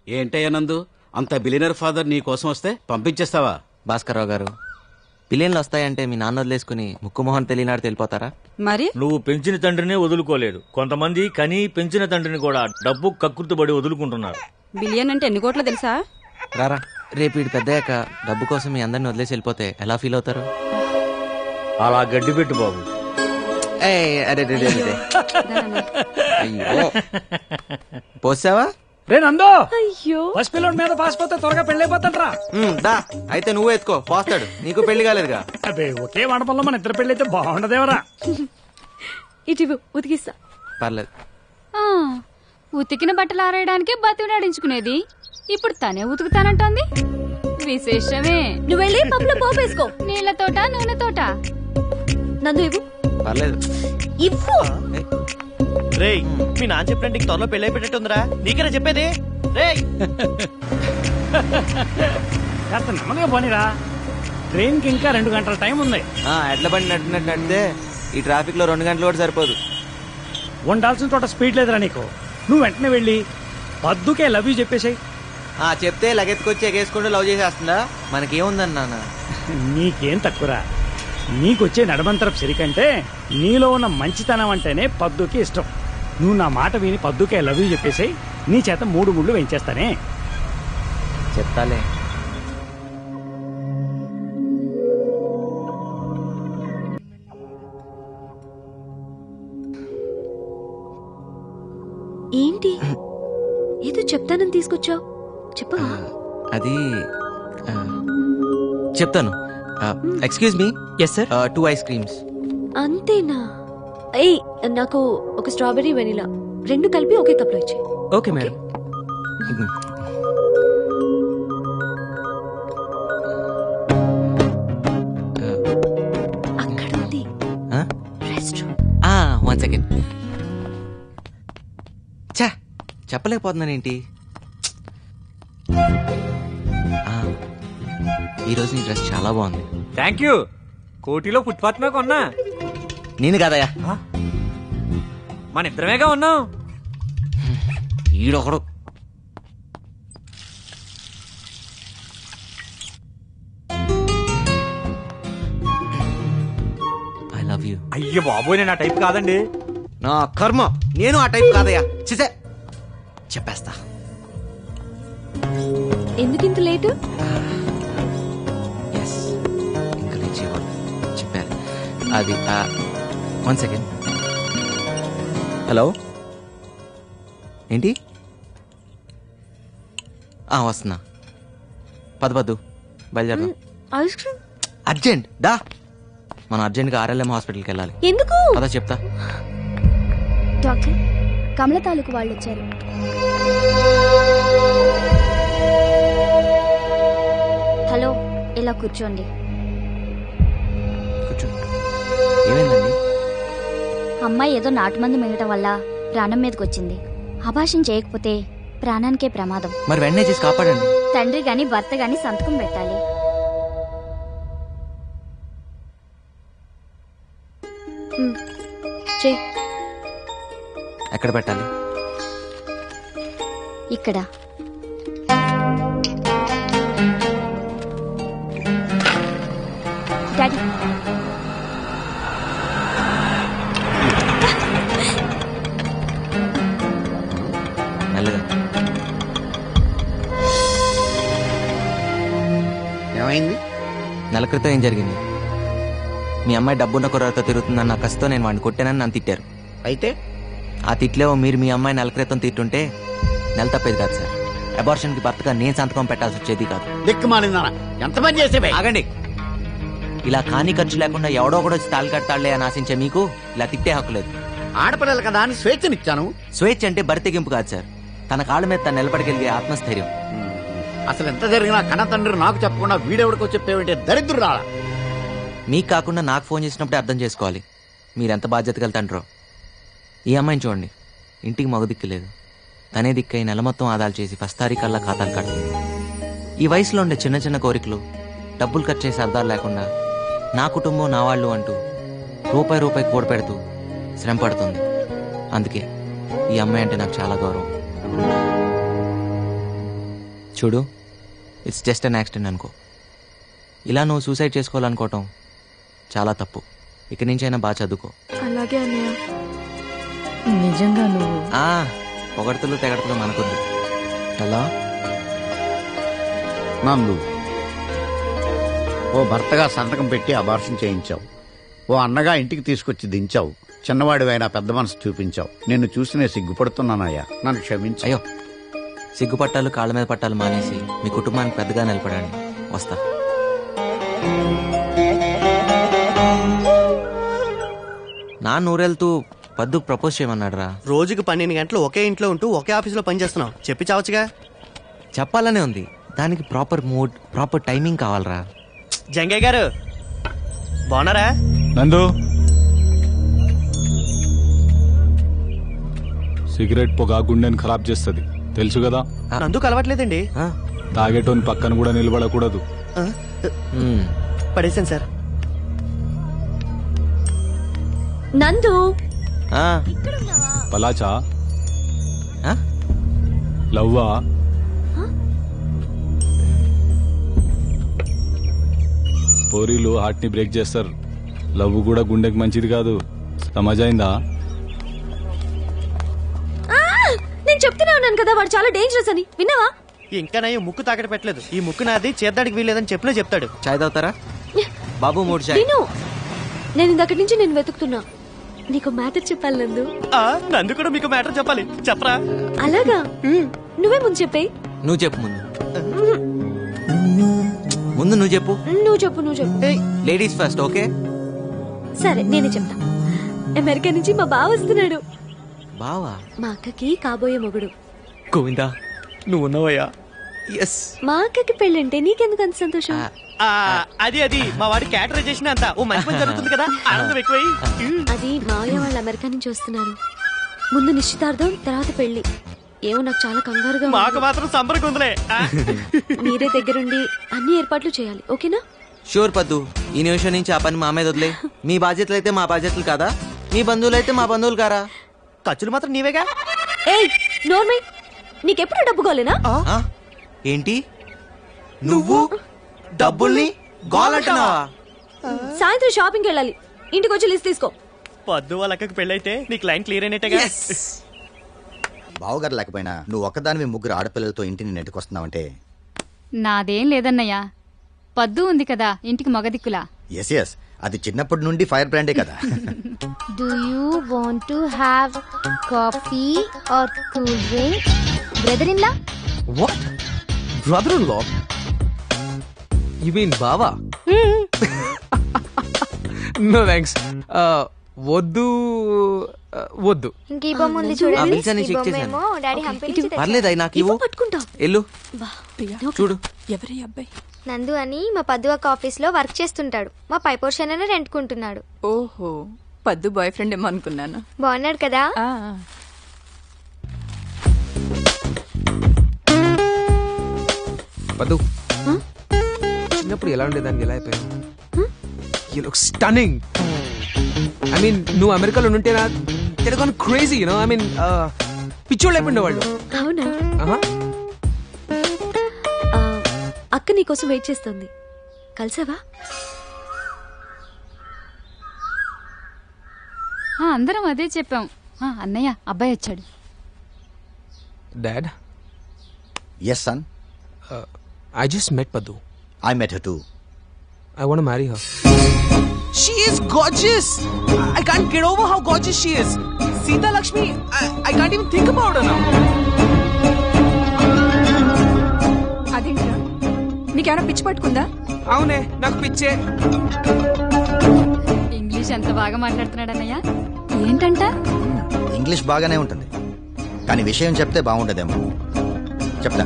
ఏంటయ్యా నందు, అంత బిలియనర్ ఫాదర్ నీ కోసం వస్తే పంపించేస్తావా? భాస్కర్రావు గారు, బిలియన్లు వస్తాయంటే మీ నాన్న వదిలేసుకుని ముక్కుమోహన్ తెలియనాడు తెలిపోతారా? మరి నువ్వు పెంచిన తండ్రినే వదులుకోలేదు. కొంతమంది కని పెంచిన తండ్రిని కూడా డబ్బు కక్కుర్తిపడి వదులుకుంటున్నారు. బిలియన్ అంటే ఎన్ని కోట్లు తెలుసా? రారా, రేపు వీడు పెద్దయ్యాక డబ్బు కోసం మీ అందరిని వదిలేసి వెళ్ళిపోతే ఎలా ఫీల్ అవుతారు? అలా గడ్డి పెట్టు బాబు. అయ్యో, పోసావా? రే నందో, అయ్యో ఫస్ట్ పిల్లల మీద పాసిపోతే త్వరగా పెళ్ళైపోతాడ్రా. దా అయితే నువ్వు ఎత్తుకో, పోస్తాడు. నీకు పెళ్లి కాలేదుగా. అబ్బే, ఒకే మండపంలో మన ఇద్దరు పెళ్లి అయితే బాగుండదేవరా. ఇటు ఉతికిస్తా. పర్లేదు. ఉతికిన బట్టలు ఆరేయడానికి బతికినాడించుకునేది ఇప్పుడు తనే ఉతుకుతానంటోంది. విశేషమే. నువ్వు వెళ్ళి పప్పులో పోపు వేసుకో. నీళ్లతోట నూనెతోట? నందు ఇవ్వు. పర్లేదు. ఇవ్వు. రేయ్, మీ నాన్న చెప్పినట్టు నీకు త్వరలో పెళ్లి అయిపోయినట్టుందిరా. నీకేనా చెప్పేది? రేయ్ కాస్త నెమ్మదిగా పోనీరా, ట్రైన్ కి ఇంకా 2 గంటల టైం ఉంది. ఎడ్ల బండి నడిపినట్టు ఈ ట్రాఫిక్ లో 2 గంటలు కూడా సరిపోదు. ఉండాల్సిన చోట స్పీడ్ లేదురా నీకు. నువ్వు వెంటనే వెళ్ళి పద్దుకే లవ్ యూ చెప్పేసాయి. చెప్తే లగెత్తుకొచ్చి ఎగేసుకుంటూ లవ్ చేసేస్తుందా? మనకేముందని నాన్న. నీకేం తక్కువరా. నీకొచ్చే నడమంతరపు సిరికంటే నీలో ఉన్న మంచితనం అంటేనే పద్దుకి ఇష్టం. నువ్వు నా మాట విని పద్దుకే లవ్ యూ చెప్పేసాయి. నీ చేత 3 ముళ్ళు వేయించేస్తానే. చెప్తాలే. ఏంటి ఏదో చెప్తానని తీసుకొచ్చావు, చెప్పవా? అది చెప్తాను. Excuse me. Yes sir. 2 ice creams. అంతేనా? ఏయ్, నాకు ఒక స్ట్రాబెరీ వెనిలా 2 కలిపి ఒకే కప్లో ఇచ్చి. Okay madam. అక్కడ ఉంది రెస్టారెంట్. 1 సెకండ్. చా, చెప్పలేకపోతున్నానేంటి. ఈరోజు నీ డ్రెస్ చాలా బాగుంది. Thank you. కోటిలో ఫుట్పాత్ మీద కొన్నా. నేను కాదయ్యా, మన ఇద్దరమేగా ఉన్నాం. ఈడొకడు. I love you. అయ్యో బాబోయ్, నేను ఆ టైప్ కాదండి. నా కర్మ, నేను ఆ టైప్ కాదయ్యా. చిసే, చెప్పేస్తా. ఎందుకింత లేటు? ఇంకా లేచేవాళ్ళు చెప్పారు. అది 1 సెకండ్. హలో, ఏంటి? వస్తున్నా. పద్దు బయలుదేరదాం. ఐస్ క్రీమ్ అర్జెంట్ దా. మనం అర్జెంట్గా RLM హాస్పిటల్కి వెళ్ళాలి. ఎందుకు? అదా చెప్తా. డాక్టర్, కమల తాలూకు వాళ్ళు వచ్చారు. హలో, ఇలా కూర్చోండి. కూర్చో. ఏమైందండి? అమ్మాయి ఏదో నాటుమందు మింగటం వల్ల ప్రాణం మీదకి వచ్చింది. అభాషణ చేయకపోతే ప్రాణానికే ప్రమాదం. మరి వెంటనే చేసి కాపాడండి. తండ్రి గాని భర్త గాని సంతకం పెట్టాలి. ఎక్కడ పెట్టాలి? ఇక్కడ. డాడీ, మెల్లగా. ఏమైంది? నెల క్రితం ఏం జరిగింది? మీ అమ్మాయి డబ్బున్న కుర్రతో తిరుగుతుందన్న కసితో నేను వాడిని కొట్టానని నన్ను తిట్టారు. అయితే ఆ తిట్లేవో మీరు మీ అమ్మాయి నెల క్రితం తిట్టుంటే నెల తప్పేది కాదు సార్. అబార్షన్ కి భర్తగా నేను సంతకం పెట్టాల్సి వచ్చేది కాదు. దిక్కుమాలిందా ఎంత పని చేసేవే? ఆగండి. ఇలా కాని ఖర్చు లేకుండా ఎవడో కూడా వచ్చి తాళి కట్టాలే అని ఆశించే మీకు ఇలా తిట్టే హక్కు లేదు. ఆడపిల్లలు కదా అని స్వేచ్ఛనిచ్చాను. స్వేచ్ఛ అంటే బరితెగింపు కాదు సార్, తన కాళ్ళ మీద తను నిలబడగలిగే ఆత్మస్థైర్యం. అసలు ఎంత జరిగినా కన్న తండ్రి నాకు చెప్పకుండా వీడెవడికో చెప్పేవంటే దరిద్రుడా. మీకు కాకుండా నాకు ఫోన్ చేసినప్పుడే అర్థం చేసుకోవాలి మీరెంత బాధ్యత కలితండ్రో. ఈ అమ్మాయిని చూడండి, ఇంటికి మగ దిక్కు లేదు. తనే దిక్కై నెల మొత్తం ఆదాలు చేసి ఫస్ట్ తారీఖల్లా ఖాతాలు కడుతుంది. ఈ వయసులో ఉండే చిన్న చిన్న కోరికలు, డబ్బులు ఖర్చు చేసే అర్థాలు లేకుండా నా కుటుంబం నా వాళ్ళు అంటూ రూపాయి కూడ పెడుతూ శ్రమ పడుతుంది. అందుకే ఈ అమ్మాయి అంటే నాకు చాలా గౌరవం. చూడు, ఇట్స్ జస్ట్ అన్ యాక్సిడెంట్ అనుకో. ఇలా నువ్వు సూసైడ్ చేసుకోవాలనుకోవటం చాలా తప్పు. ఇక నుంచైనా బాగా చదువుకో. అలాగే అన్నయ్య. నిజంగా నువ్వు పొగడతలు తెగడతలు మనకొద్దు. హలో నందు, ఓ భర్తగా సంతకం పెట్టి అబార్షన్ చేయించావు. ఓ అన్నగా ఇంటికి తీసుకొచ్చి దించావు. చిన్నవాడివైనా పెద్ద మనసు చూపించావు. నిన్ను చూసి నేను సిగ్గుపడుతున్నానయ్యా, నన్ను క్షమించు. అయ్యో, సిగ్గుపట్టాలు కాళ్ళ మీద పట్టాలు మానేసి మీ కుటుంబానికి పెద్దగా నిలబడండి. వస్తా. నా నూరెళ్తూ పద్దు ప్రపోజ్ చేయమన్నాడు రా. రోజుకి 12 గంటలు ఒకే ఇంట్లో ఉంటూ ఒకే ఆఫీసులో పనిచేస్తున్నావు. చెప్పి చావచ్చుగా. చెప్పాలనే ఉంది. దానికి ప్రాపర్ మూడ్, ప్రాపర్ టైమింగ్ కావాలరా. జంగయ్య గారు బాగున్నారా? నందు, సిగరెట్ పొగ గుండెని ఖరాబ్ చేస్తుంది, తెలుసు కదా. నందుకు అలవాట్లేదండి. తాగేటోని పక్కన కూడా నిలబడకూడదు. పడేసాను సార్. నందు, పలాచా లవ్వా? పోరీలు హార్ట్ ని బ్రేక్ చేస్తారు. లవ్ కూడా గుండెకి మంచిది కాదు. సమజైందా? నేను చెప్తూనే ఉన్నాను కదా వాడు చాలా డేంజరస్ అని. విన్నావా? ఇంకా నా ముక్కు తాకట పెట్టలేదు. ఈ ముక్కు నాది, చేద్దాడికి వీలేదని చెప్పినా చెప్తాడు. చాయ్ తాగుతారా బాబు? 3 చాయ్. నేను ఇందక్కడి నుంచి నేను వెతుకుతున్నా. నీకు మ్యాటర్ చెప్పాలి నందు. నందు కూడా మీకు మ్యాటర్ చెప్పాలి. చెప్పరా? అలాగా? నువ్వే ముందు చెప్పే. నువ్వు చెప్పు ముందు. ముందు నువ్వు చెప్పు. నువ్వు చెప్పు. Ladies first, okay? సరే, నేనే చెప్తా. అమెరికా నుంచి మా బావ వస్తున్నాడు. బావా? మా అక్కకి కాబోయే మొగుడు. గోవిందా, నువ్వు ఉన్నావయ్యా. ఎస్. మా అక్కకి పెళ్ళంటే నీకెందుకు అంత సంతోషం? అది మా వాడి క్యాటరైజేషన్ అంతా ఓ మంచి పని జరుగుతుంది కదా, ఆనందం ఎక్కువై. అది మావయ్య వాళ్ళు అమెరికా నుంచి వస్తున్నారు. ముందు నిశ్చితార్థం, తర్వాత పెళ్లి. ఏమో నాకు చాలా కంగారుగా. మాకు మాత్రం సంబరంగా ఉందిలే. మీరే దగ్గరుండి అన్ని ఏర్పాట్లు చేయాలి, ఓకేనా? షూర్ పద్దు. ఈ నిమిషం నుంచి ఆ పని మా మీద వదిలే. మీ బాధ్యతలు అయితే మా బాధ్యతలు కాదా? మీ బంధువులు అయితే మా బంధువులు కారా? ఖర్చులు మాత్రం నీవేగా. ఏయ్ నోర్మై, నీకెప్పుడు డబ్బు కాలేనా? ఏంటి నువ్వు డబ్బుల్ని గోలంటున్నావా? సాయంత్రం షాపింగ్కి వెళ్ళాలి. ఇంటికి వచ్చి లిస్ట్ తీసుకో. పద్దు వాళ్ళ అక్కకి పెళ్ళైతే నీ క్లయింట్ క్లియర్ అయినట్టుగా. బావగారు లేకపోయినా నువ్వు ఒక్కదానివి 3 ఆడపిల్లలతో ఇంటిని నెట్టుకొస్తున్నావంటే. నాదేం లేదన్నయ్యా, పద్దు ఉంది కదా ఇంటికి మగదిక్కులా. ఎస్, అది చిన్నప్పటి నుండి ఫైర్ బ్రాండే కదా. Do you want to have coffee or cool drink? Brother in law? What? Brother-in-law? You mean Bava? No thanks. వద్దు. ఇంక ఈ బొమ్మ ఉంది చూడండి. పర్లేదా? నాకు ఇవ్వు. ఎల్లు చూడు. ఎవరి అబ్బాయి? నందు అని మా పద్దు ఒక ఆఫీస్ లో వర్క్ చేస్తుంటాడు. మా పై పోర్షన్ రెంట్కుంటున్నాడు. ఓహో, పద్దు బాయ్ ఫ్రెండ్ ఏమో అనుకున్నాను. బాగున్నాడు కదా? పద్దు, చిన్నప్పుడు ఎలా ఉండేదాన్ని ఎలా అయిపోయావు? You look stunning. I mean, నువ్వు అమెరికాలో ఉంటేనా తిరగని క్రేజీ, యూనో. ఐ మీన్ పిచ్చోళ్ళు అయిపోయిండేవాళ్ళు. అవునా? అక్క నీకోసం వెయిట్ చేస్తుంది. కలిసావా? అందరం అదే చెప్పాం. అన్నయ్య, అబ్బాయి వచ్చాడు. Dad. Yes, son. I just met Padu. I met her too. I want to marry her. She is gorgeous. I can't get over how gorgeous she is. Sita Lakshmi, I can't even think about her now. అదేంట్రా, నీకేమైనా పిచ్చి పట్టుకుందా? అవునే, నాకు పిచ్చే. English ఎంత బాగా మాట్లాడుతున్నాడు అన్నయ్య. ఏంటంట? ఇంగ్లీష్ బాగానే ఉంటుంది, కానీ విషయం చెప్తే బాగుండదేమో. చెప్తా.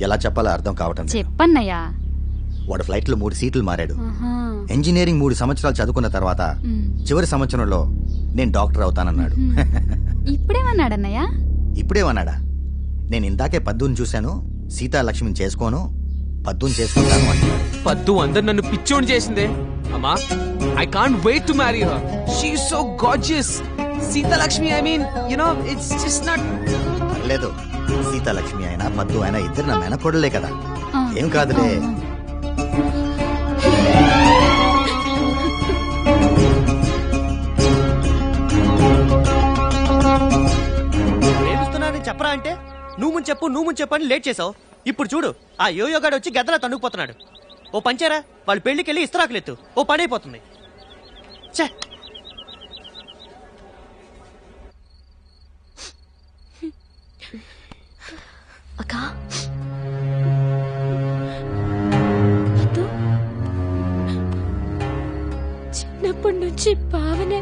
ఎలా చెప్పాలో అర్థం కావటం. చెప్పన్నయ్యా. వాడు ఫ్లైట్ లో 3 సీట్లు మారాడు. ఇంజనీరింగ్ 3 సంవత్సరాలు చదువుకున్న తర్వాత చివరి సంవత్సరంలో నేను డాక్టర్ అవుతానన్నాడు. ఇప్పుడేమన్నాడన్నయ్య? ఇప్పుడేమన్నాడా? నేను ఇందాకే పద్దుని చూశాను, సీతాలక్ష్మిని చేసుకోను, పద్దుని చేసుకుంటాను అంటున్నాడు. పద్దు అందరు నన్ను పిచ్చోని చేసిందే. అమ్మా, I can't wait to marry her. She is so gorgeous. Sita Lakshmi, I mean, you know, it's just not. లేదు, సీతాలక్ష్మి అయినా పద్దు అయినా ఇద్దరు నా మేనకోడలే కదా, ఏం కాదులే. ప్రేమిస్తున్నానని చెప్పరా అంటే నువ్వు ముందు చెప్పు అని లేట్ చేసావు. ఇప్పుడు చూడు ఆ యోయోగాడు వచ్చి గద్దలా తన్నుకుపోతున్నాడు. ఓ పంచారా, వాళ్ళు పెళ్లికెళ్ళి ఇస్తరాకులెత్తు, ఓ పని అయిపోతుంది. ఛే, అక్క చిన్నప్పటి నుంచి బావనే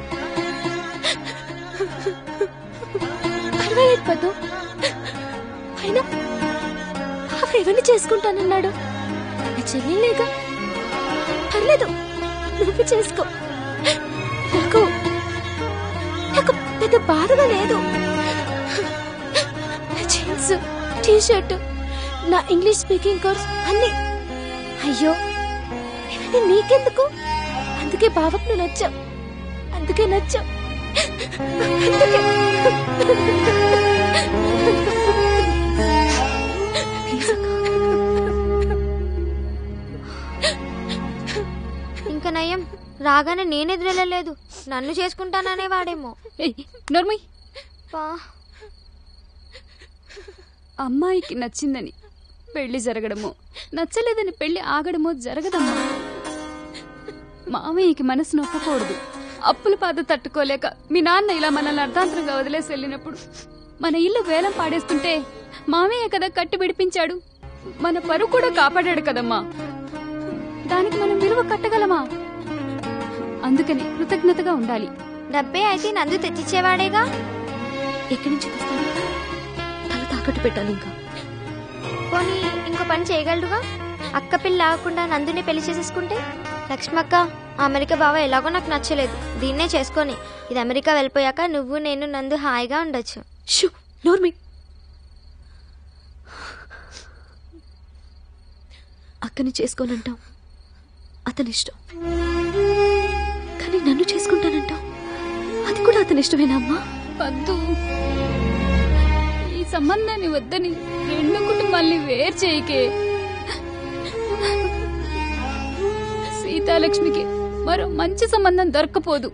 పర్వాలేదు పద్దు, అయినా బావ ఎవరిని చేసుకుంటానన్నాడు? నా చెల్లెలేగా, పర్లేదు నువ్వు చేసుకో. నాకు నాకు పెద్ద బాధగా లేదు. నా జీన్స్, టీ షర్ట్, నా ఇంగ్లీష్ స్పీకింగ్ కోర్స్ అన్ని. అయ్యో ఇవన్నీ నీకెందుకు? అందుకే బావకు నువ్వు నచ్చావు, అందుకే నచ్చావు. ఇంకా నయం, రాగానే నేనెదురెళ్ళలేదు, నన్ను చేసుకుంటాననే వాడేమో. నోర్మయ్, అమ్మాయికి నచ్చిందని పెళ్లి జరగడమో, నచ్చలేదని పెళ్లి ఆగడమో జరగదమ్మా. మామయ్యకి మనసు నొప్పకూడదు. అప్పుల బాధ తట్టుకోలేక మీ నాన్న ఇలా మనల్ని అర్ధాంతరంగా వదిలేసి వెళ్ళినప్పుడు మన ఇల్లు వేలం పాడేస్తుంటే మామయ్య కదా కట్టి విడిపించాడు. మన పరువు కూడా కాపాడాడు కదమ్మా. దానికి మనం విలువ కట్టగలమా? అందుకని కృతజ్ఞతగా ఉండాలి. డబ్బే అయితే నందు తెచ్చిచ్చేవాడేగా. ఎక్కడి నుంచి తెస్తాను? తల తాకట్టు పెట్టాలి. ఇంకా పోనీ ఇంకో పని చేయగలడుగా, అక్క పిల్ల ఆగకుండా నందుని పెళ్లి చేసేసుకుంటే. లక్ష్మక్క, అమెరికా బావ ఎలాగో నాకు నచ్చలేదు, దీన్నే చేసుకొని ఇది అమెరికా వెళ్ళిపోయాక నువ్వు నేను నందు హాయిగా ఉండొచ్చు. నోర్మి, అక్కని చేసుకోనంటావు, అతని ఇష్టం. కానీ నన్ను చేసుకుంటానంటావు, అది కూడా అతని ఇష్టమేనా అమ్మా? వద్దు, ఈ సంబంధాన్ని వద్దని రెండు కుటుంబాల్ని వేరు చేయకే. సీతాలక్ష్మికి మరో మంచి సంబంధం దొరకపోదు,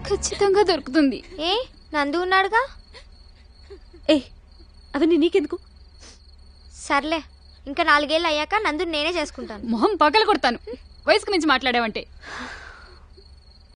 ఖచ్చితంగా దొరుకుతుంది. ఏ నందు ఉన్నాడుగా. ఏ అవన్నీ నీకెందుకు? సర్లే, ఇంకా 4 ఏళ్ళు అయ్యాక నందు నేనే చేసుకుంటాను. మొహం పగల కొడతాను వయసుకు మించి మాట్లాడావంటే.